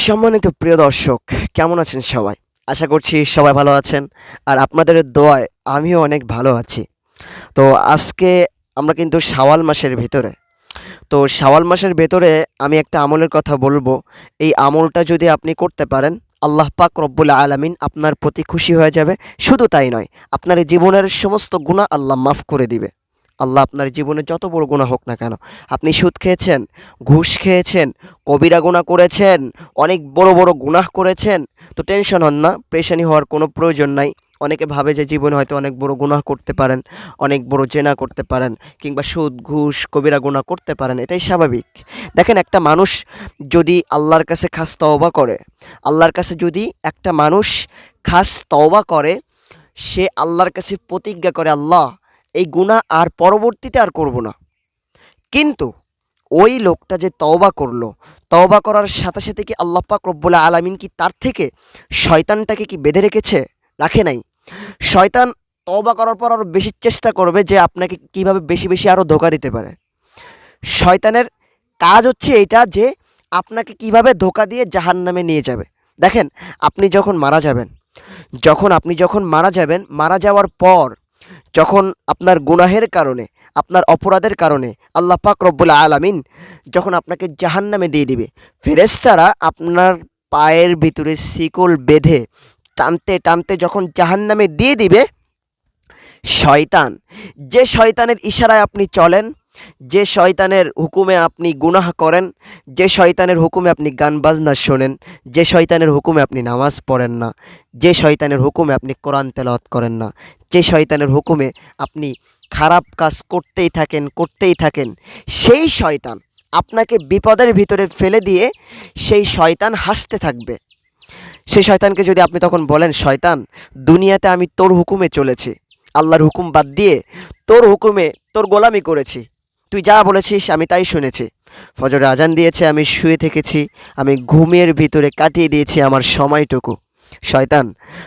সম্মানিত প্রিয় দর্শক, কেমন আছেন সবাই? আশা করছি সবাই ভালো আছেন। আর আপনাদের দোয়ায় আমিও অনেক ভালো আছি। তো আজকে আমরা কিন্তু শাওয়াল মাসের ভিতরে। তো শাওয়াল মাসের ভেতরে আমি একটা আমলের কথা বলবো। এই আমলটা যদি আপনি করতে পারেন, আল্লাহ পাক রব্বুল আলামিন আপনার প্রতি খুশি হয়ে যাবে। শুধু তাই নয়, আপনার জীবনের সমস্ত গুনাহ আল্লাহ মাফ করে দিবে। আল্লাহ আপনার জীবনে যত বড় গুনাহ হোক না কেন, আপনি সুদ খেয়েছেন, ঘুষ খেয়েছেন, কবিরা গুনাহ করেছেন, অনেক বড় বড় গুনাহ করেছেন, তো টেনশন হন না, পেরেশানি হওয়ার কোনো প্রয়োজন নাই। অনেকে ভাবে যে জীবনে হয়তো অনেক বড় গুনাহ করতে পারেন, অনেক বড় জেনা করতে পারেন, কিংবা সুদ ঘুষ কবিরা গুনাহ করতে পারেন, এটাই স্বাভাবিক। দেখেন, একটা মানুষ যদি আল্লাহর কাছে খাস তওবা করে, আল্লাহর কাছে যদি একটা মানুষ খাস তওবা করে, সে আল্লাহর কাছে প্রতিজ্ঞা করে, আল্লাহ এই গুনাহ আর পরবর্তীতে আর করব না। কিন্তু ওই লোকটা যে তওবা করলো, তওবা করার সাথে সাথে কি আল্লাহ পাক রব্বুল আলামিন কি তার থেকে শয়তানটাকে কি বেঁধে রেখেছে? রাখে নাই। শয়তান তওবা করার পর আরও বেশি চেষ্টা করবে যে আপনাকে কিভাবে বেশি বেশি আরও ধোঁকা দিতে পারে। শয়তানের কাজ হচ্ছে এইটা, যে আপনাকে কিভাবে ধোঁকা দিয়ে জাহান্নামে নিয়ে যাবে। দেখেন, আপনি যখন মারা যাবেন, যখন মারা যাবেন, মারা যাওয়ার পর যখন আপনার গুনাহের কারণে, আপনার অপরাধের কারণে আল্লাহ পাক রব্বুল আলামিন যখন আপনাকে জাহান্নামে দিয়ে দিবে, ফেরেশতারা আপনার পায়ের ভিতরে শিকল বেঁধে টানতে টানতে যখন জাহান্নামে দিয়ে দিবে, শয়তান, যে শয়তানের ইশারায় আপনি চলেন, যে শয়তানের হুকুমে আপনি গুনাহ করেন, যে শয়তানের হুকুমে আপনি গান বাজনা শোনেন, যে শয়তানের হুকুমে আপনি নামাজ পড়েন না, যে শয়তানের হুকুমে আপনি কোরআন তেলাওয়াত করেন না, যে শয়তানের হুকুমে আপনি খারাপ কাজ করতেই থাকেন, সেই শয়তান আপনাকে বিপদের ভিতরে ফেলে দিয়ে সেই শয়তান হাসতে থাকবে। সেই শয়তানকে যদি আপনি তখন বলেন, শয়তান, দুনিয়াতে আমি তোর হুকুমে চলেছি, আল্লাহর হুকুম বাদ দিয়ে তোর হুকুমে তোর গোলামি করেছি, তুই যা বলেছিস আমি তাই শুনেছি, ফজরের আজান দিয়েছে আমি শুয়ে থেকেছি, আমি ঘুমের ভিতরে কাটিয়ে দিয়েছি আমার সময়টুকু। শয়তান,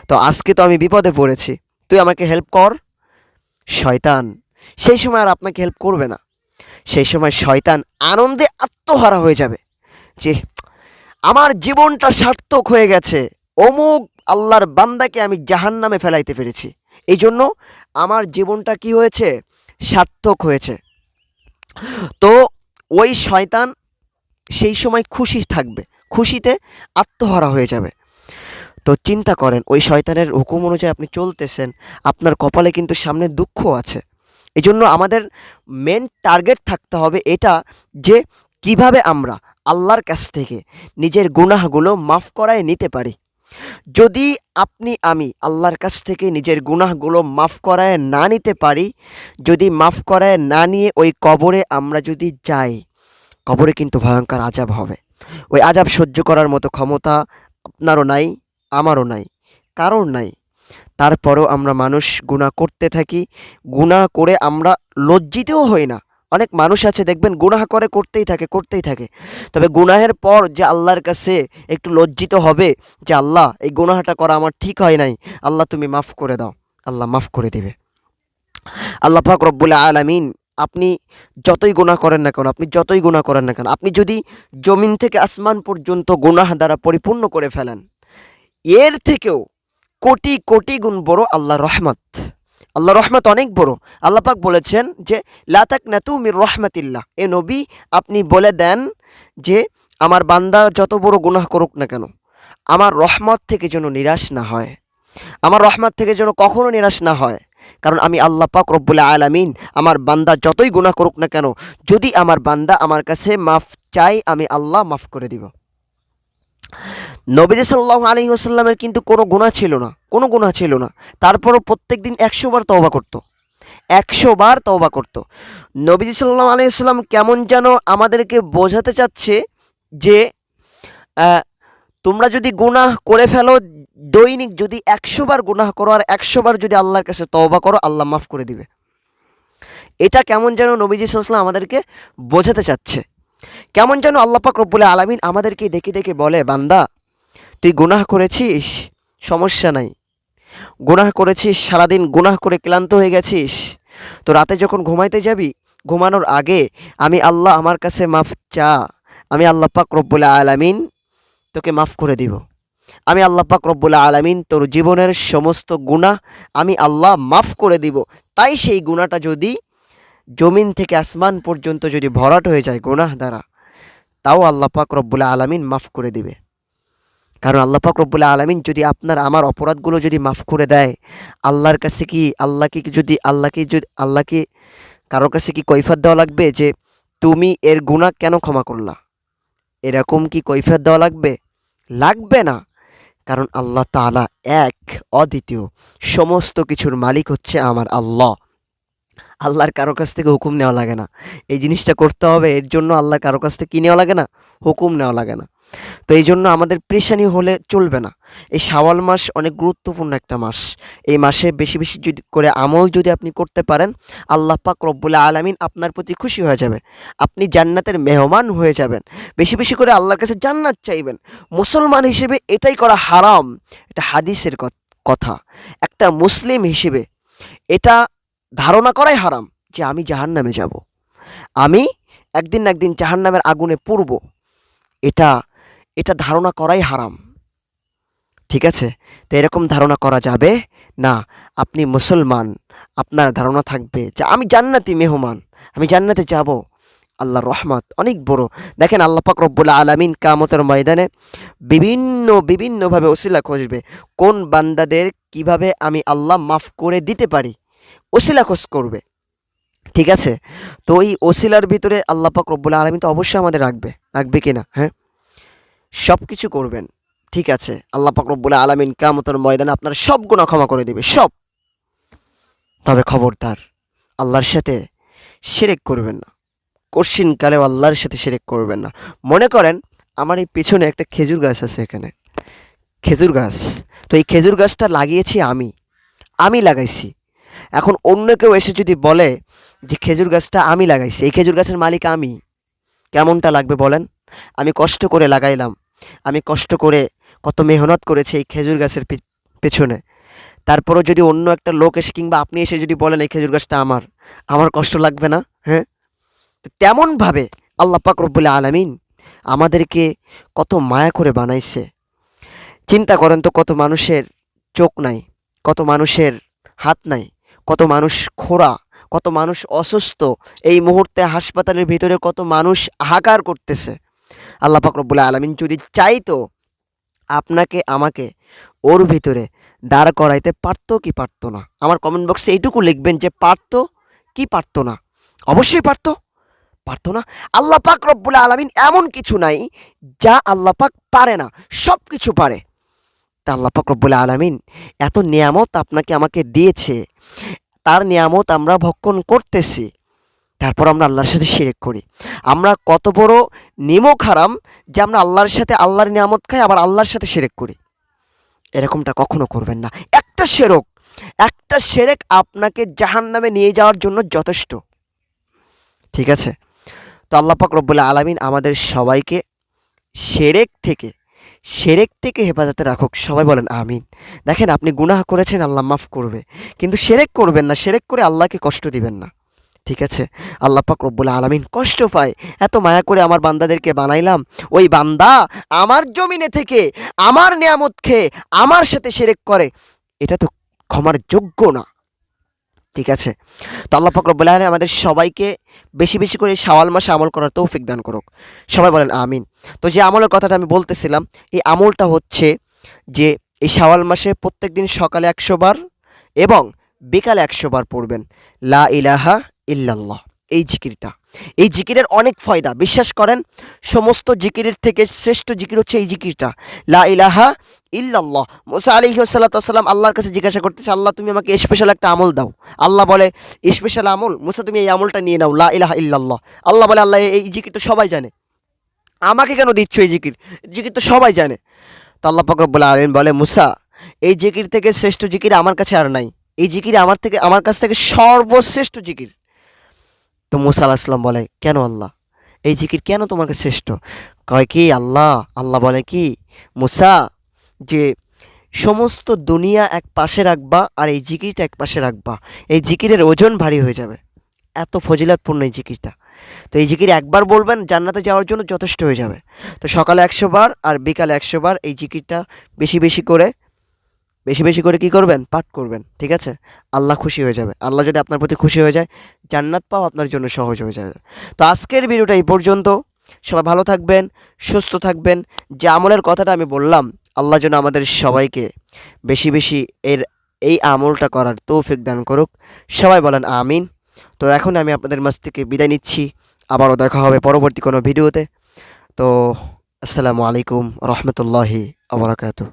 তো আজকে তো আমি বিপদে পড়েছি, তুই আমাকে হেল্প কর। শয়তান সেই সময় আর আপনাকে হেল্প করবে না। সেই সময় শয়তান আনন্দে আত্মহারা হয়ে যাবে যে আমার জীবনটা সার্থক হয়ে গেছে, অমুক আল্লাহর বান্দাকে আমি জাহান্নামে ফেলাইতে পেরেছি, এই জন্য আমার জীবনটা কি হয়েছে, সার্থক হয়েছে। তো ওই শয়তান সেই সময় খুশি থাকবে, খুশিতে আত্মহারা হয়ে যাবে। তো চিন্তা করেন, ওই শয়তানের হুকুম অনুযায়ী আপনি চলতেছেন, আপনার কপালে কিন্তু সামনে দুঃখ আছে। এই জন্য আমাদের মেন টার্গেট থাকতে হবে এটা, যে কিভাবে আমরা আল্লাহর কাছ থেকে নিজের গুনাহগুলো মাফ করায় নিতে পারি। যদি আমি আল্লাহর কাছ থেকে নিজের গুনাহগুলো মাফ করায় না নিতে পারি, যদি মাফ করায় না নিয়ে ওই কবরে আমরা যদি যাই, কবরে কিন্তু ভয়ঙ্কর আযাব হবে। ওই আযাব সহ্য করার মতো ক্ষমতা আপনারও নাই, আমারও নাই, কারোর নাই। তারপরেও আমরা মানুষ গুনাহ করতে থাকি, গুনাহ করে আমরা লজ্জিতও হই না। অনেক মানুষ আছে দেখবেন, গুনাহ করে করতেই থাকে, তবে গুনাহের পর যে আল্লাহর কাছে একটু লজ্জিত হবে যে আল্লাহ এই গুনাহটা করা আমার ঠিক হয় নাই, আল্লাহ তুমি মাফ করে দাও, আল্লাহ মাফ করে দিবে। আল্লাহ পাক রব্বুল আলামিন, আপনি যতই গুনাহ করেন না কেন, আপনি যদি জমিন থেকে আসমান পর্যন্ত গুনাহ দ্বারা পরিপূর্ণ করে ফেলেন, এর থেকেও কোটি কোটি গুণ বড় আল্লাহর রহমত। আল্লাহর রহমত অনেক বড়। আল্লাহ পাক বলেছেন যে লা তাকনাতু মির রহমাতিল্লাহ, এ নবী আপনি বলে দেন যে আমার বান্দা যত বড় গুনাহ করুক না কেন, আমার রহমত থেকে যেন নিরাশ না হয়, আমার রহমত থেকে যেন কখনো নিরাশ না হয়। কারণ আমি আল্লাহ পাক রব্বুল আলামিন, আমার বান্দা যতই গুনাহ করুক না কেন, যদি আমার বান্দা আমার কাছে মাফ চাই, আমি আল্লাহ মাফ করে দিব। নবীজি সাল্লাল্লাহু আলাইহি ওয়াসাল্লামের কিন্তু কোনো গুনাহ ছিল না, তারপরও প্রত্যেক দিন 100 বার তওবা করত, 100 বার তওবা করত। নবীজি সাল্লাল্লাহু আলাইহি ওয়াসাল্লাম কেমন যেন আমাদেরকে বোঝাতে চাচ্ছে যে তোমরা যদি গুনাহ করে ফেলো, দৈনিক যদি 100 বার গুনাহ করো আর 100 বার যদি আল্লাহর কাছে তওবা করো, আল্লাহ মাফ করে দিবে। এটা কেমন যেন নবীজি সাল্লাল্লাহু আলাইহি ওয়াসাল্লাম আমাদেরকে বোঝাতে চাচ্ছে। কেমন যেন আল্লাহ পাক রব্বুল আলামিন আমাদেরকে ডেকে ডেকে বলে, বান্দা তুই গুনাহ করেছিস, সমস্যা নাই, গুনাহ করেছিস, সারাদিন গুনাহ করে ক্লান্ত হয়ে গেছিস, তো রাতে যখন ঘুমাইতে যাবি, ঘুমানোর আগে আমি আল্লাহ আমার কাছে মাফ চা, আমি আল্লাহ পাক রব্বুল আলামিন তোকে মাফ করে দিব। আমি আল্লাহ পাক রব্বুল আলামিন তোর জীবনের সমস্ত গুনাহ আমি আল্লাহ মাফ করে দিব। তাই সেই গুনাহটা যদি জমিন থেকে আসমান পর্যন্ত যদি ভরাট হয়ে যায় গুনাহ দ্বারা, তাও আল্লাহ পাক রব্বুল আলামিন মাফ করে দিবে। কারণ আল্লাহ পাক রব্বুল আলামিন যদি আপনার আমার অপরাধগুলো যদি মাফ করে দেয়, আল্লাহর কাছে কি আল্লাহকে কারোর কাছে কি কৈফিয়ত দেওয়া লাগবে যে তুমি এর গুনাহ কেন ক্ষমা করলা? এরকম কি কৈফিয়ত দেওয়া লাগবে? লাগবে না। কারণ আল্লাহ তাআলা এক, অদ্বিতীয়, সমস্ত কিছুর মালিক হচ্ছে আমার আল্লাহ। আল্লাহর কারো কাছ থেকে হুকুম নেওয়া লাগে না, এই জিনিসটা করতে হবে, এর জন্য আল্লাহর কারো কাছ থেকে কী নেওয়া লাগে না? হুকুম নেওয়া লাগে না। তো এই জন্য আমাদের পেরেশানি হলে চলবে না। এই শাওয়াল মাস অনেক গুরুত্বপূর্ণ একটা মাস। এই মাসে বেশি বেশি যদি করে আমল যদি আপনি করতে পারেন, আল্লাহ পাক রব্বুল আলামিন আপনার প্রতি খুশি হয়ে যাবে, আপনি জান্নাতের মেহমান হয়ে যাবেন। বেশি বেশি করে আল্লাহর কাছে জান্নাত চাইবেন। মুসলমান হিসেবে এটাই করা হারাম, এটা হাদিসের কথা। একটা মুসলিম হিসেবে এটা ধারণা করাই হারাম যে আমি জাহান্নামে যাব, আমি একদিন না একদিন জাহান্নামের আগুনে পুড়ব। এটা এটা ধারণা করাই হারাম। ঠিক আছে? তো এরকম ধারণা করা যাবে না। আপনি মুসলমান, আপনার ধারণা থাকবে যে আমি জান্নাতি মেহমান, আমি জান্নাতে যাব। আল্লাহর রহমত অনেক বড়। দেখেন আল্লাহ পাক রব্বুল আলামিন কিয়ামতের ময়দানে বিভিন্নভাবে ওসিলা খুঁজবে, কোন বান্দাদের কিভাবে আমি আল্লাহ মাফ করে দিতে পারি, ওসিলা খোঁজ করবে। ঠিক আছে? তো এই ওসিলার ভিতরে আল্লাহ পাক রব্বুল আলামিন তো অবশ্যই আমাদের রাখবে কিনা? হ্যাঁ, সব কিছু করবেন। ঠিক আছে? আল্লাহ পাক রব্বুল আলামিন কিয়ামতের ময়দানে আপনার সব গুনাহ ক্ষমা করে দিবে, সব। তবে খবরদার, আল্লাহর সাথে শিরক করবেন না। কশিনকালেও আল্লাহর সাথে শিরক করবেন না। মনে করেন আমার এই পেছনে একটা খেজুর গাছ আছে, এখানে খেজুর গাছ। তো এই খেজুর গাছটা লাগিয়েছি আমি লাগাইছি। এখন অন্য কেউ এসে যদি বলে যে খেজুর গাছটা আমি লাগাইছি, এই খেজুর গাছের মালিক আমি, কেমনটা লাগবে বলেন? আমি কষ্ট করে লাগাইলাম, আমি কষ্ট করে কত মেহনত করেছি এই খেজুর গাছের পেছনে। তারপরও যদি অন্য একটা লোক এসে কিংবা আপনি এসে যদি বলেন এই খেজুর গাছটা আমার কষ্ট লাগবে না? হ্যাঁ, তো তেমনভাবে আল্লাহ পাক রব্বুল আলামিন আমাদেরকে কত মায়া করে বানাইছে। চিন্তা করেন তো, কত মানুষের চোখ নাই, কত মানুষের হাত নাই, কত মানুষ খোঁড়া, কত মানুষ অসুস্থ। এই মুহূর্তে হাসপাতালের ভিতরে কত মানুষ হাহাকার করতেছে। আল্লাহ পাক রব্বুল আলামিন যদি চাইতো আপনাকে আমাকে ওর ভিতরে দাঁড় করাইতে পারতো কি পারতো না? আমার কমেন্ট বক্সে এইটুকু লিখবেন যে পারতো কি পারতো না। অবশ্যই পারতো না। আল্লাহ পাক রব্বুল আলামিন এমন কিছু নাই যা আল্লাহ পাক পারে না, সব কিছু পারে। তা আল্লাহ পাক রব্বুল আলামিন এত নিয়ামত আপনাকে আমাকে দিয়েছে, তার নিয়ামত আমরা ভক্ষণ করতেছি, তারপর আমরা আল্লাহর সাথে শিরক করি। আমরা কত বড় নিমক হারাম যে আমরা আল্লাহর সাথে আল্লাহর নিয়ামত খাই, আবার আল্লাহর সাথে শিরক করি। এরকমটা কখনো করবেন না। একটা শিরক আপনাকে জাহান্নামে নিয়ে যাওয়ার জন্য যথেষ্ট। ঠিক আছে? তো আল্লাহ পাক রব্বুল আলামিন আমাদের সবাইকে শিরক থেকে হেফাজতে রাখুক। সবাই বলেন আমিন। দেখেন, আপনি গুনাহ করেছেন, আল্লাহ মাফ করবে, কিন্তু শিরক করবেন না, শিরক করে আল্লাহকে কষ্ট দিবেন না। ঠিক আছে? আল্লাহ পাক রব্বুল আলামিন কষ্ট পায়। এত মায়া করে আমার বান্দাদেরকে বানাইলাম, ওই বান্দা আমার জমিনে থেকে আমার নিয়ামত খেয়ে আমার সাথে শিরক করে, এটা তো ক্ষমার যোগ্য না। ঠিক আছে? তো আল্লাহ পাক রব্বুল আলামিন আমাদের সবাইকে বেশি বেশি করে শাওয়াল মাসে আমল করার তৌফিক দান করুক। সবাই বলেন আমিন। তো যে আমলের কথাটা আমি বলতেছিলাম, এই আমলটা হচ্ছে যে এই শাওয়াল মাসে প্রত্যেকদিন সকালে 100 বার এবং বিকালে 100 বার পড়বেন লা ইলাহা ইল্লাল্লাহ, এই জিকিরের অনেক ফয়দা। বিশ্বাস করেন, সমস্ত জিকিরের থেকে শ্রেষ্ঠ জিকির হচ্ছে এই জিকিরটা, লা ইলাহা ইল্লাল্লাহ। মুসা আলাইহিস সালাতু ওয়াস সালাম আল্লাহর কাছে জিজ্ঞাসা করতেছে, আল্লাহ তুমি আমাকে স্পেশাল একটা আমল দাও। আল্লাহ বলে স্পেশাল আমল? মুসা তুমি এই আমলটা নিয়ে নাও, লা ইলাহা ইল্লাল্লাহ। আল্লাহ বলে, আল্লাহ এই জিকির তো সবাই জানে, আমাকে কেন দিচ্ছ এই জিকির তো সবাই জানে। তো আল্লাহ পাক রব্বুল আলামিন বলে, মুসা এই জিকির থেকে শ্রেষ্ঠ জিকির আমার কাছে আর নাই, এই জিকির আমার কাছ থেকে সর্বশ্রেষ্ঠ জিকির। তো মুসা আলাইহিস সালাম বলে, কেন আল্লাহ, এই জিকির কেন তোমার কাছে শ্রেষ্ঠ? কয় কি আল্লাহ বলে কি, মুসা যে সমস্ত দুনিয়া এক পাশে রাখবা আর এই জিকিরটা এক পাশে রাখবা, এই জিকিরের ওজন ভারী হয়ে যাবে, এত ফজিলাতপূর্ণ এই জিকিরটা। তো এই জিকির একবার বলবেন জান্নাতে যাওয়ার জন্য যথেষ্ট হয়ে যাবে। তো সকালে 100 বার আর বিকালে 100 বার এই জিকিরটা বেশি বেশি করে কি করবেন, পাঠ করবেন, ঠিক আছে? আল্লাহ খুশি হয়ে যাবে। আল্লাহ যদি আপনার প্রতি খুশি হয়ে যায়, জান্নাত পাওয়া আপনার জন্য সহজ হয়ে যাবে। তো আজকের ভিডিওটা এই পর্যন্ত। সবাই ভালো থাকবেন, সুস্থ থাকবেন। যে আমলের কথাটা আমি বললাম, আল্লাহ যেন আমাদের সবাইকে বেশি বেশি এই আমলটা করার তৌফিক দান করুক। সবাই বলেন আমিন। তো এখন আমি আপনাদের মাঝ থেকে বিদায় নিচ্ছি। আবারও দেখা হবে পরবর্তী কোনো ভিডিওতে। তো আসসালামু আলাইকুম রহমতুল্লাহি আবরাকাতুহ।